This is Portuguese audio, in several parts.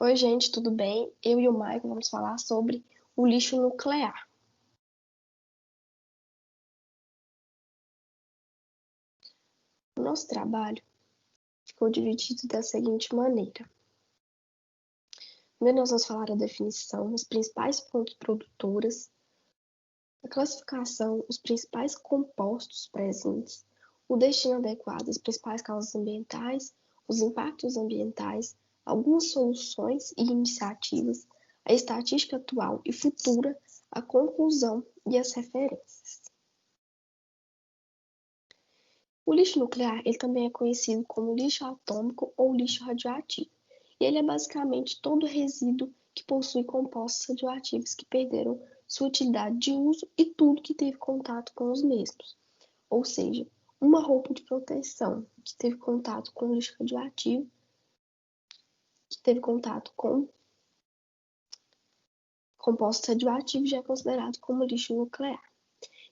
Oi, gente, tudo bem? Eu e o Maicon vamos falar sobre o lixo nuclear. O nosso trabalho ficou dividido da seguinte maneira. Primeiro, nós vamos falar a definição, os principais fontes produtoras, a classificação, os principais compostos presentes, o destino adequado, as principais causas ambientais, os impactos ambientais, algumas soluções e iniciativas, a estatística atual e futura, a conclusão e as referências. O lixo nuclear ele também é conhecido como lixo atômico ou lixo radioativo. E ele é basicamente todo resíduo que possui compostos radioativos que perderam sua utilidade de uso e tudo que teve contato com os mesmos. Ou seja, uma roupa de proteção que teve contato com lixo radioativo, que teve contato com compostos radioativos já é considerado como lixo nuclear.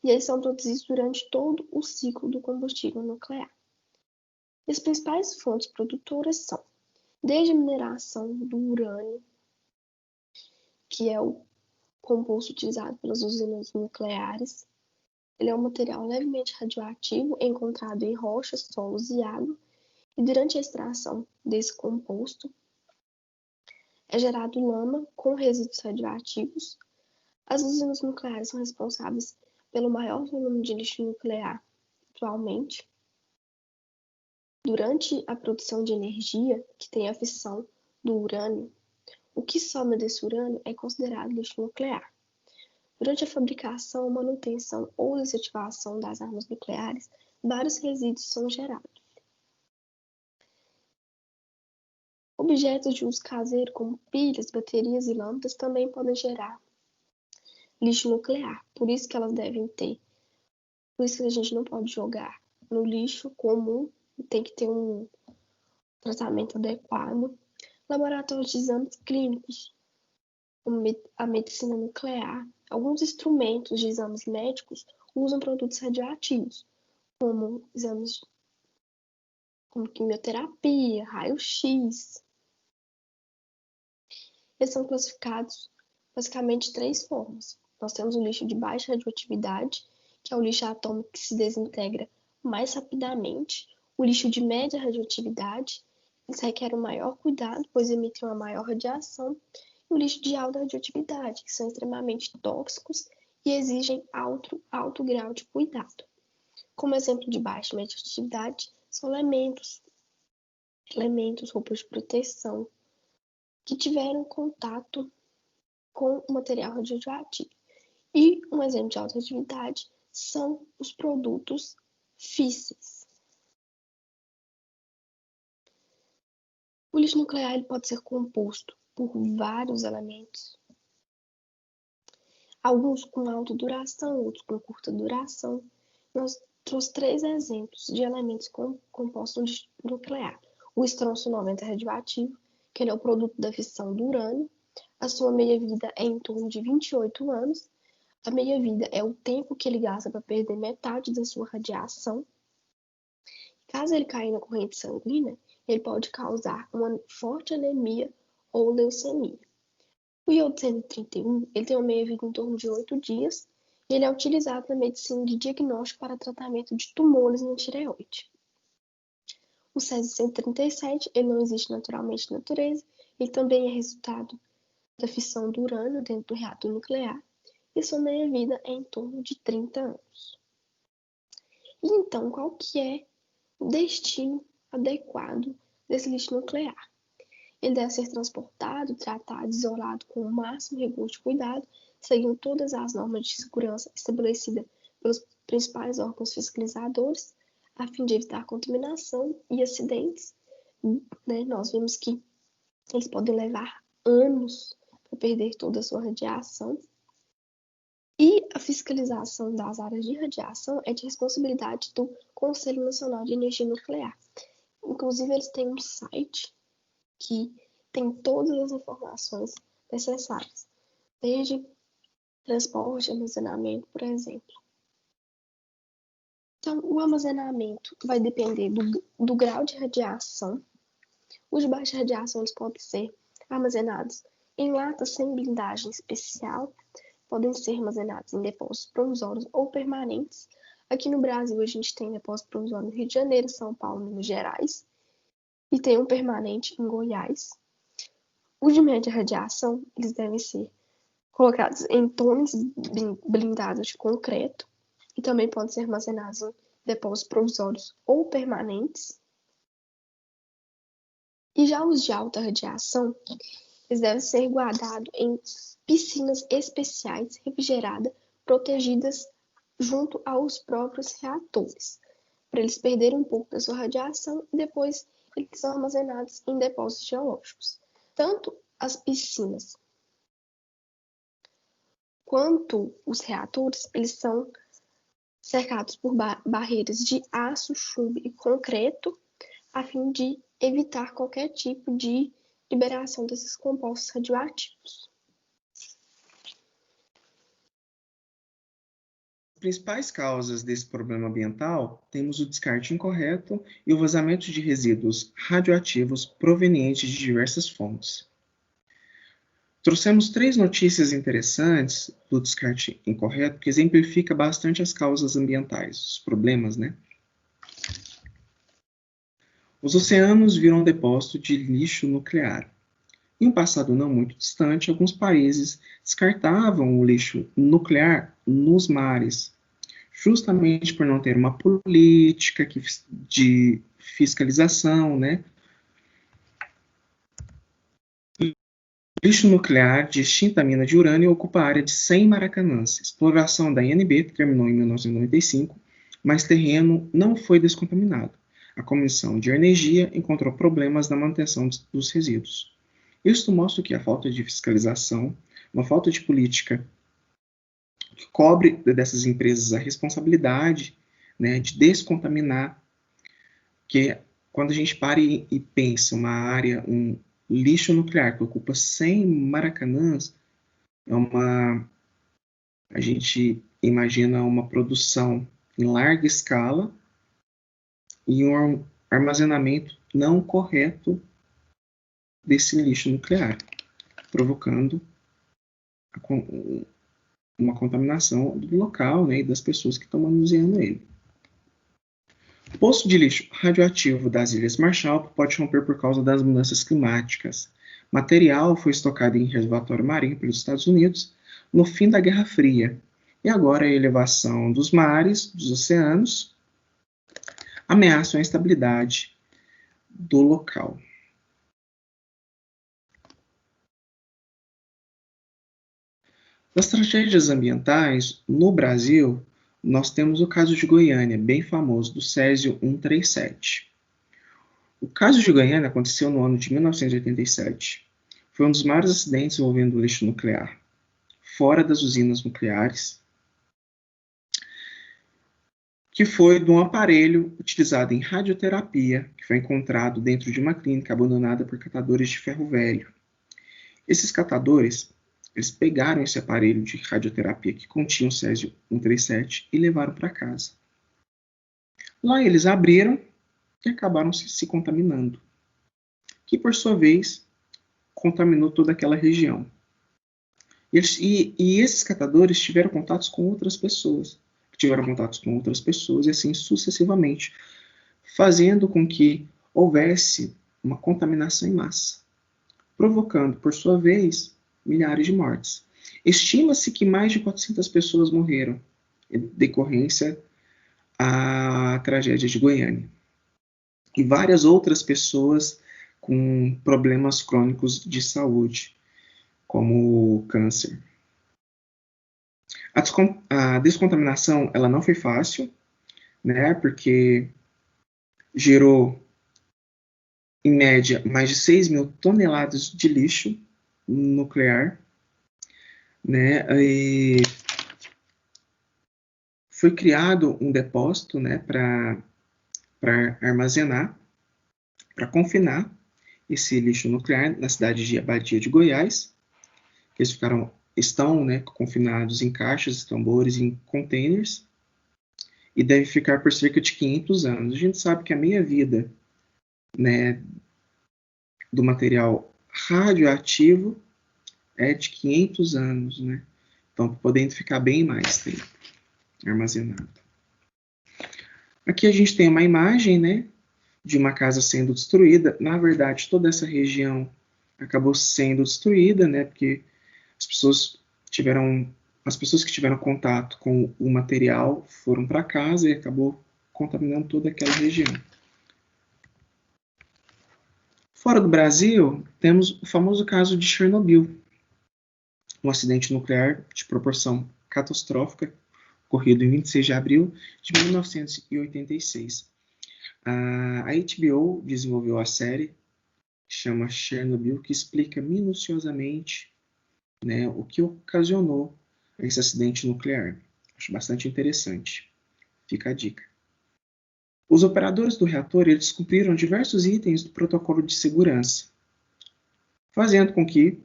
E eles são produzidos durante todo o ciclo do combustível nuclear. E as principais fontes produtoras são desde a mineração do urânio, que é o composto utilizado pelas usinas nucleares. Ele é um material levemente radioativo encontrado em rochas, solos e água, e durante a extração desse composto é gerado lama com resíduos radioativos. As usinas nucleares são responsáveis pelo maior volume de lixo nuclear atualmente. Durante a produção de energia, que tem a fissão do urânio, o que sobra desse urânio é considerado lixo nuclear. Durante a fabricação, manutenção ou desativação das armas nucleares, vários resíduos são gerados. Objetos de uso caseiro, como pilhas, baterias e lâmpadas, também podem gerar lixo nuclear. Por isso que elas devem ter. Por isso que a gente não pode jogar no lixo comum, tem que ter um tratamento adequado. Laboratórios de exames clínicos, como a medicina nuclear, alguns instrumentos de exames médicos usam produtos radioativos, como exames como quimioterapia, raio-x. Eles são classificados basicamente de 3 formas. Nós temos o lixo de baixa radioatividade, que é o lixo atômico que se desintegra mais rapidamente. O lixo de média radioatividade, eles requerem um maior cuidado, pois emitem uma maior radiação. E o lixo de alta radioatividade, que são extremamente tóxicos e exigem alto grau de cuidado. Como exemplo de baixa radioatividade, são elementos, roupas de proteção, que tiveram contato com o material radioativo. E um exemplo de alta radioatividade são os produtos físseis. O lixo nuclear ele pode ser composto por vários elementos, alguns com alta duração, outros com curta duração. Nós trouxemos 3 exemplos de elementos compostos no lixo nuclear. O estronço 90 radioativo, que ele é o produto da fissão do urânio. A sua meia-vida é em torno de 28 anos. A meia-vida é o tempo que ele gasta para perder metade da sua radiação. Caso ele caia na corrente sanguínea, ele pode causar uma forte anemia ou leucemia. O iodo 131 ele tem uma meia-vida em torno de 8 dias e ele é utilizado na medicina de diagnóstico para tratamento de tumores na tireoide. O césio 137 ele não existe naturalmente na natureza, ele também é resultado da fissão do urânio dentro do reator nuclear e sua meia-vida é em torno de 30 anos. E então, qual que é o destino adequado desse lixo nuclear? Ele deve ser transportado, tratado, isolado com o máximo rigor de cuidado, seguindo todas as normas de segurança estabelecidas pelos principais órgãos fiscalizadores, a fim de evitar contaminação e acidentes. Nós vimos que eles podem levar anos para perder toda a sua radiação. E a fiscalização das áreas de radiação é de responsabilidade do Conselho Nacional de Energia Nuclear. Inclusive, eles têm um site que tem todas as informações necessárias, desde transporte, armazenamento, por exemplo. Então, o armazenamento vai depender do grau de radiação. Os de baixa radiação eles podem ser armazenados em latas sem blindagem especial, podem ser armazenados em depósitos provisórios ou permanentes. Aqui no Brasil, a gente tem depósito provisório no Rio de Janeiro, São Paulo, Minas Gerais, e tem um permanente em Goiás. Os de média radiação, eles devem ser colocados em tones blindados de concreto e também podem ser armazenados em depósitos provisórios ou permanentes. E já os de alta radiação, eles devem ser guardados em piscinas especiais, refrigeradas, protegidas junto aos próprios reatores, para eles perderem um pouco da sua radiação e depois eles são armazenados em depósitos geológicos. Tanto as piscinas quanto os reatores, eles são cercados por barreiras de aço, chumbo e concreto, a fim de evitar qualquer tipo de liberação desses compostos radioativos. As principais causas desse problema ambiental temos o descarte incorreto e o vazamento de resíduos radioativos provenientes de diversas fontes. Trouxemos 3 notícias interessantes do descarte incorreto que exemplifica bastante as causas ambientais, os problemas, né? Os oceanos viram depósito de lixo nuclear. Em um passado não muito distante, alguns países descartavam o lixo nuclear nos mares, justamente por não ter uma política de fiscalização, né? O lixo nuclear de extinta mina de urânio ocupa a área de 100 maracanãs. A exploração da INB terminou em 1995, mas terreno não foi descontaminado. A Comissão de Energia encontrou problemas na manutenção dos resíduos. Isso mostra que a falta de fiscalização, uma falta de política que cobre dessas empresas a responsabilidade, né, de descontaminar, que quando a gente para e pensa uma área, um lixo nuclear que ocupa 100 maracanãs, a gente imagina uma produção em larga escala e um armazenamento não correto desse lixo nuclear, provocando uma contaminação do local, né, e das pessoas que estão manuseando ele. O poço de lixo radioativo das Ilhas Marshall pode romper por causa das mudanças climáticas. Material foi estocado em reservatório marinho pelos Estados Unidos no fim da Guerra Fria, e agora a elevação dos mares, dos oceanos, ameaçam a estabilidade do local. Das tragédias ambientais, no Brasil, nós temos o caso de Goiânia, bem famoso, do Césio 137. O caso de Goiânia aconteceu no ano de 1987. Foi um dos maiores acidentes envolvendo lixo nuclear, fora das usinas nucleares, que foi de um aparelho utilizado em radioterapia, que foi encontrado dentro de uma clínica abandonada por catadores de ferro velho. Esses catadores, eles pegaram esse aparelho de radioterapia que continha o Césio 137 e levaram para casa. Lá eles abriram e acabaram se contaminando, que por sua vez contaminou toda aquela região. E esses catadores tiveram contatos com outras pessoas, e assim sucessivamente, fazendo com que houvesse uma contaminação em massa, provocando, por sua vez, milhares de mortes. Estima-se que mais de 400 pessoas morreram em decorrência à tragédia de Goiânia. E várias outras pessoas com problemas crônicos de saúde, como câncer. A descontaminação ela não foi fácil, né, porque gerou, em média, mais de 6 mil toneladas de lixo nuclear, né, e foi criado um depósito, né, para armazenar, para confinar esse lixo nuclear na cidade de Abadia de Goiás. Eles estão, né, confinados em caixas, tambores, em containers, e deve ficar por cerca de 500 anos. A gente sabe que a meia-vida, né, do material radioativo é de 500 anos, né? Então, podendo ficar bem mais tempo armazenado. Aqui a gente tem uma imagem, né, de uma casa sendo destruída. Na verdade, toda essa região acabou sendo destruída, né, porque as pessoas que tiveram contato com o material foram para casa e acabou contaminando toda aquela região. Fora do Brasil, temos o famoso caso de Chernobyl, um acidente nuclear de proporção catastrófica, ocorrido em 26 de abril de 1986. A HBO desenvolveu a série, que chama Chernobyl, que explica minuciosamente, né, o que ocasionou esse acidente nuclear. Acho bastante interessante. Fica a dica. Os operadores do reator eles cumpriram diversos itens do protocolo de segurança, fazendo com que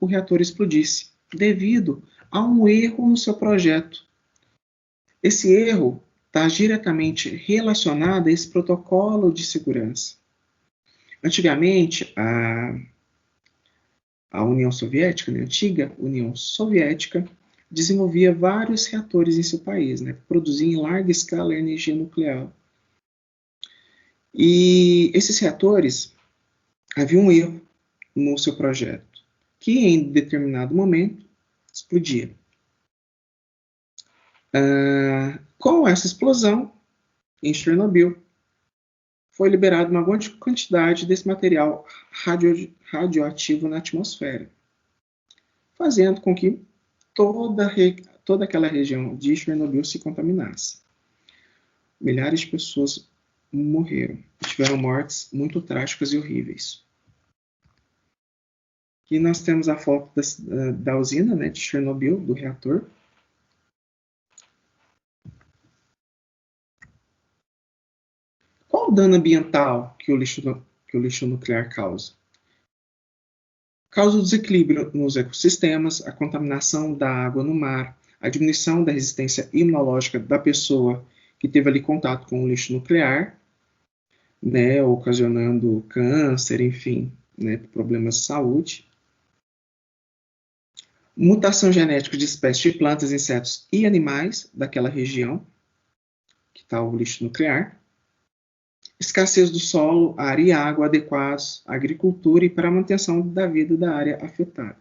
o reator explodisse, devido a um erro no seu projeto. Esse erro está diretamente relacionado a esse protocolo de segurança. Antigamente, a União Soviética, né, a antiga União Soviética, desenvolvia vários reatores em seu país, né, produzia em larga escala energia nuclear. E esses reatores, havia um erro no seu projeto, que em determinado momento explodia. Com essa explosão, em Chernobyl, foi liberada uma grande quantidade desse material radioativo na atmosfera, fazendo com que toda aquela região de Chernobyl se contaminasse. Milhares de pessoas morreram, tiveram mortes muito trágicas e horríveis. Aqui nós temos a foto da usina, né, de Chernobyl, do reator. Qual o dano ambiental que o lixo nuclear causa? Causa o desequilíbrio nos ecossistemas, a contaminação da água no mar, a diminuição da resistência imunológica da pessoa que teve ali contato com o lixo nuclear, né, ocasionando câncer, enfim, né, problemas de saúde. Mutação genética de espécies de plantas, insetos e animais daquela região que está o lixo nuclear. Escassez do solo, ar e água adequados à agricultura e para a manutenção da vida da área afetada.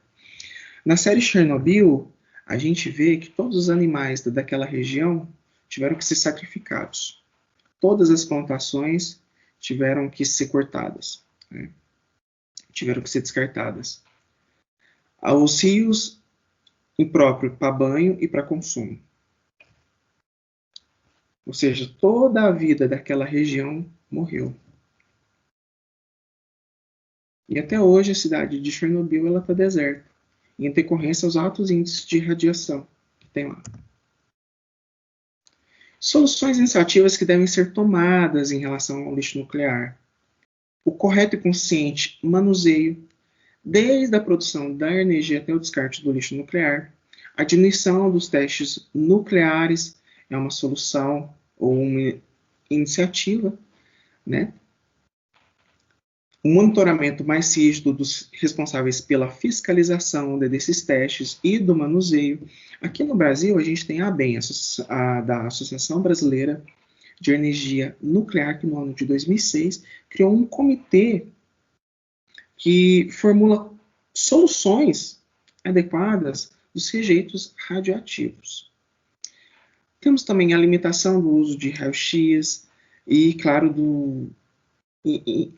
Na série Chernobyl, a gente vê que todos os animais daquela região tiveram que ser sacrificados. Todas as plantações tiveram que ser cortadas, né? Tiveram que ser descartadas. Os rios impróprios para banho e para consumo. Ou seja, toda a vida daquela região morreu. E até hoje a cidade de Chernobyl está deserta, em decorrência aos altos índices de radiação que tem lá. Soluções iniciativas que devem ser tomadas em relação ao lixo nuclear. O correto e consciente manuseio, desde a produção da energia até o descarte do lixo nuclear. A diminuição dos testes nucleares é uma solução ou uma iniciativa, né? O monitoramento mais rígido dos responsáveis pela fiscalização desses testes e do manuseio. Aqui no Brasil, a gente tem a ABEM, da Associação Brasileira de Energia Nuclear, que no ano de 2006 criou um comitê que formula soluções adequadas dos rejeitos radioativos. Temos também a limitação do uso de raio-x e, claro,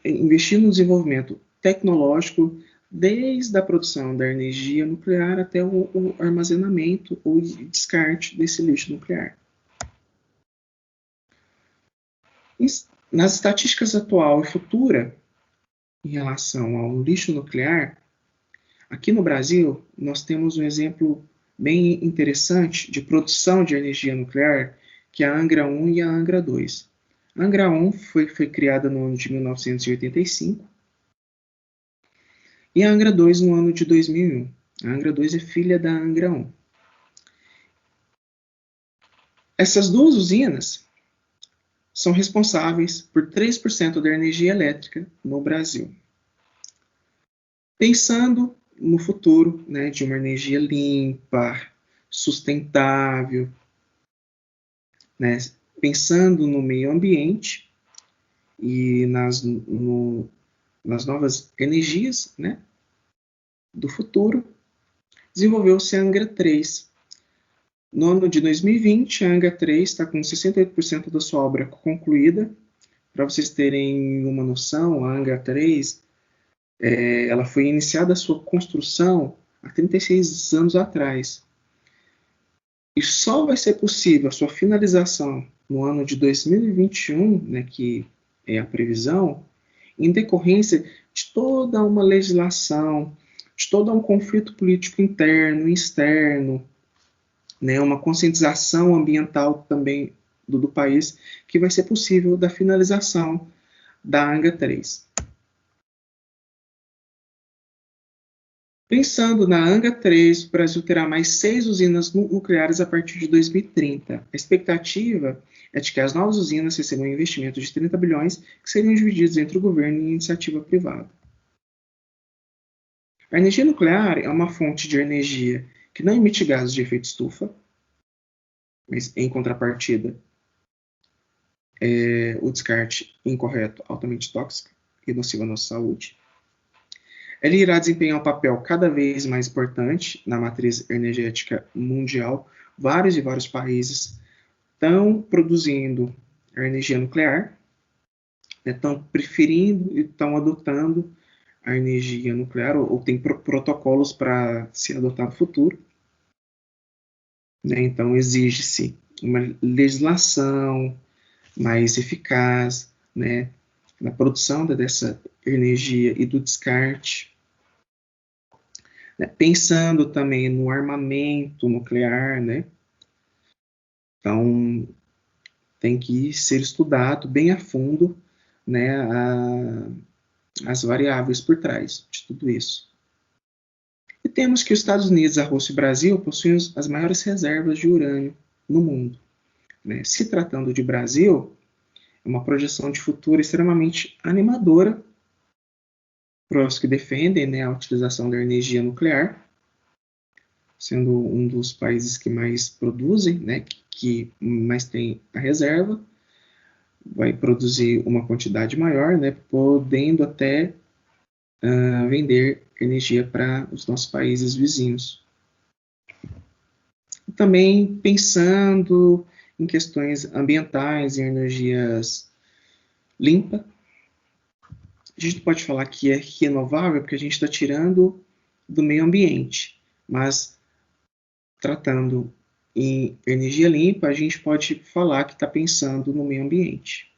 investir no desenvolvimento tecnológico desde a produção da energia nuclear até o armazenamento ou descarte desse lixo nuclear. Nas estatísticas atual e futura em relação ao lixo nuclear, aqui no Brasil nós temos um exemplo bem interessante de produção de energia nuclear, que é a Angra 1 e a Angra 2. A Angra 1 foi criada no ano de 1985 e a Angra 2 no ano de 2001. A Angra 2 é filha da Angra 1. Essas duas usinas são responsáveis por 3% da energia elétrica no Brasil. Pensando no futuro, né, de uma energia limpa, sustentável, né, pensando no meio ambiente e nas novas energias, né, do futuro, desenvolveu-se a Angra 3. No ano de 2020, a Angra 3 está com 68% da sua obra concluída. Para vocês terem uma noção, a Angra 3 ela foi iniciada a sua construção há 36 anos atrás. E só vai ser possível a sua finalização no ano de 2021, né, que é a previsão, em decorrência de toda uma legislação, de todo um conflito político interno e externo, né, uma conscientização ambiental também do país, que vai ser possível da finalização da Angra 3. Pensando na Angra 3, o Brasil terá mais 6 usinas nucleares a partir de 2030. A expectativa é de que as novas usinas recebam um investimento de 30 bilhões, que seriam divididos entre o governo e a iniciativa privada. A energia nuclear é uma fonte de energia que não emite gases de efeito estufa, mas, em contrapartida, o descarte incorreto, altamente tóxico e nocivo à nossa saúde. Ela irá desempenhar um papel cada vez mais importante na matriz energética mundial. Vários e vários países estão produzindo a energia nuclear, estão preferindo e estão adotando a energia nuclear, ou tem protocolos para se adotar no futuro. Né? Então, exige-se uma legislação mais eficaz, né, na produção dessa energia e do descarte. Né? Pensando também no armamento nuclear, né? Então, tem que ser estudado bem a fundo, né, as variáveis por trás de tudo isso. E temos que os Estados Unidos, a Rússia e o Brasil possuem as maiores reservas de urânio no mundo. Né? Se tratando de Brasil, é uma projeção de futuro extremamente animadora para os que defendem, né, a utilização da energia nuclear, sendo um dos países que mais produzem, né, que mais tem a reserva, vai produzir uma quantidade maior, né, podendo até vender energia para os nossos países vizinhos. E também pensando em questões ambientais e energias limpas, a gente pode falar que é renovável porque a gente está tirando do meio ambiente, mas tratando em energia limpa, a gente pode falar que está pensando no meio ambiente.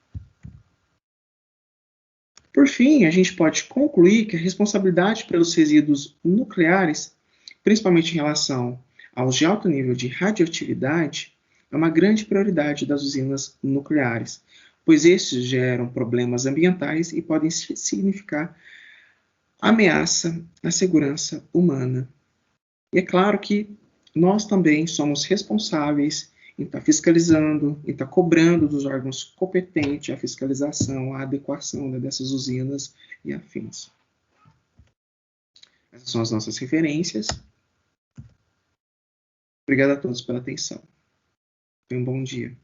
Por fim, a gente pode concluir que a responsabilidade pelos resíduos nucleares, principalmente em relação aos de alto nível de radioatividade, é uma grande prioridade das usinas nucleares, pois estes geram problemas ambientais e podem significar ameaça à segurança humana. E é claro que nós também somos responsáveis em estar fiscalizando, em estar cobrando dos órgãos competentes a fiscalização, a adequação, né, dessas usinas e afins. Essas são as nossas referências. Obrigado a todos pela atenção. Tenham um bom dia.